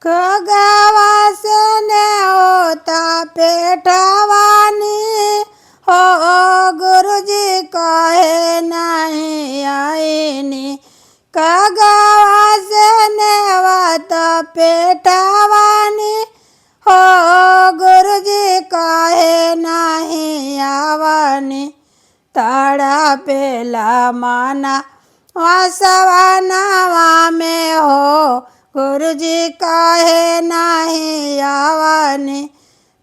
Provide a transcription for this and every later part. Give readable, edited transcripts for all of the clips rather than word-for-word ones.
खगावा से ने होता पेटवानी हो गुरुजी कहे नहीं आईनी। खगावा से ने होता पेटवानी हो गुरुजी कहे नहीं आवानी। ताड़ा पेला माना वासवानावा में हो गुरुजी कहे नहीं आवानी।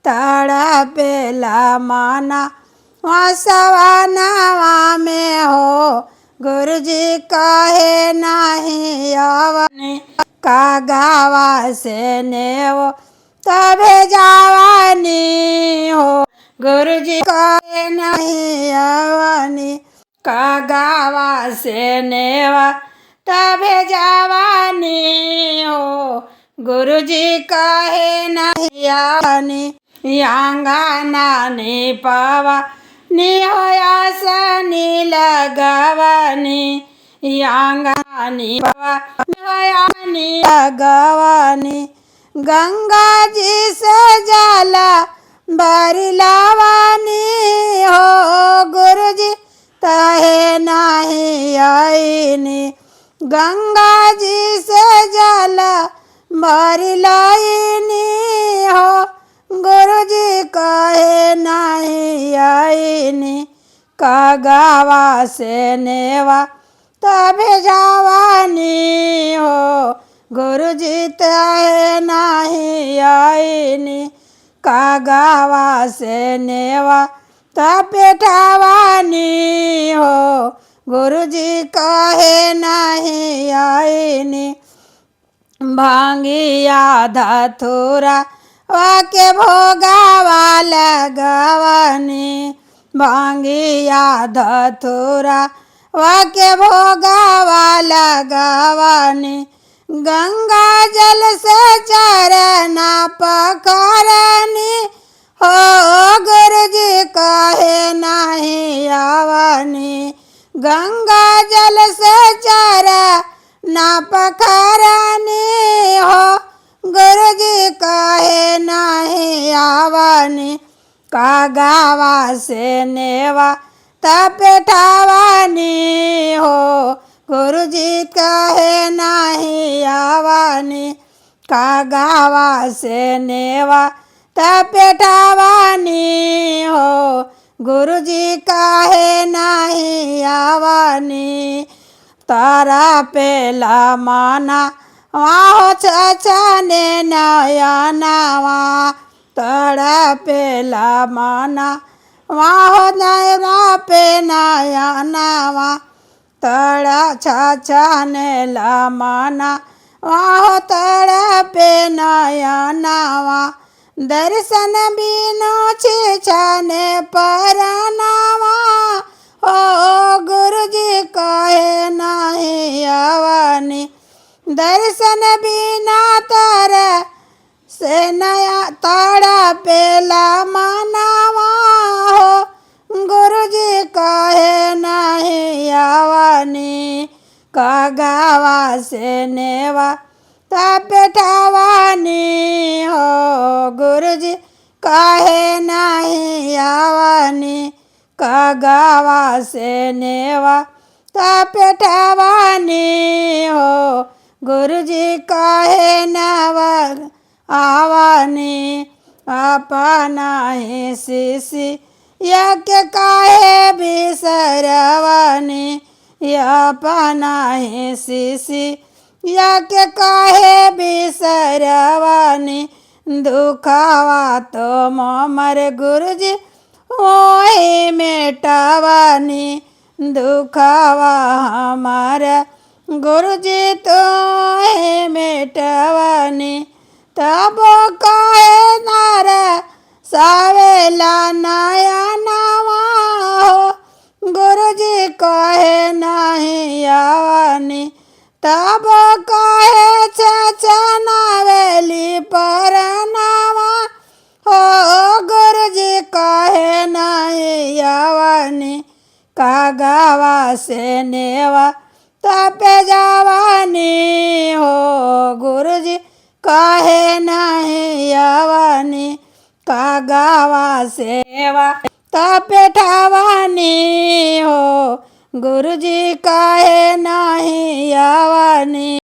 ताड़ा पेला माना वासवानावा में हो गुरुजी कहे नहीं आवानी। कागावा से नेवो तबे जावानी हो गुरुजी कहे नहीं आवानी। कागावा से नेवा तबे जावानी हो गुरुजी कहे नहीं आवानी। यांगाना नी पावा नी होया सनी लगवानी। यांगाना नी पावा नी होया नी लगवानी। गंगा जी से जाला बारी लावानी हो गुरुजी तहे नहीं आईनी। गंगा जी से जाला बारी लाईनी हो गुरुजी कहे नहीं आईनी। कागावा से नेवा तबे जावानी हो गुरुजी तहे नहीं आईनी। कागावा से नेवा तबे ठावानी हो गुरुजी कहे नहीं आईनी। भांगिया धतूरा वाके भोगावा लगवानी। भांगिया धतूरा वाके भोगावा लगवानी। गंगा जल से चरना पकड़नी हो गुरुजी कहे नहीं आवानी। गंगा जल से चरना पकड़नी हो गुरुजी कहे नहीं आवानी। कागावा से नेवा तबे ठावानी हो गुरुजी कहे नहीं आवानी। कागावा से नेवा तबे ठावानी हो गुरुजी कहे नहीं आवानी। तारा पेला माना वाहो छछने नयनावा। तारा पेला माना वाहो नयना पे नयनावा। तारा छछने ला माना वाहो तारा पे नयनावा। दर्शन बिनु छछने परनावा हो गुरुजी कहे नहीं आवानी। दर्शन बिना तर से नया ताड़ा पेला मानावा हो गुरुजी कहे नहीं आवानी। कागावा से नेवा तबे ठावानी हो गुरुजी कहे नहीं आवानी। कागावा से नेवा तबे ठावानी हो गुरुजी कहे नवा आवानी। अपना ही शिष्य यज्ञ काहे बिसरवानी। अपना ही शिष्य यज्ञ काहे बिसरवानी। दुखावा तो मर गुरुजी वही मेटावानी। दुखावा हमारा गुरुजी तो मेटावानी। तब कहे नार सावेला नया नवा हो गुरुजी कहे नहीं आवानी। तब कहे छछनावेली परनावा हो गुरुजी कहे नहीं आवानी। कागावा से नेवा तबे जावानी हो गुरुजी કહે નહીં આવવાની કાગાવા સેવા તપે ઠાવાની હો ગુરુજી કહે નહીં આવવાની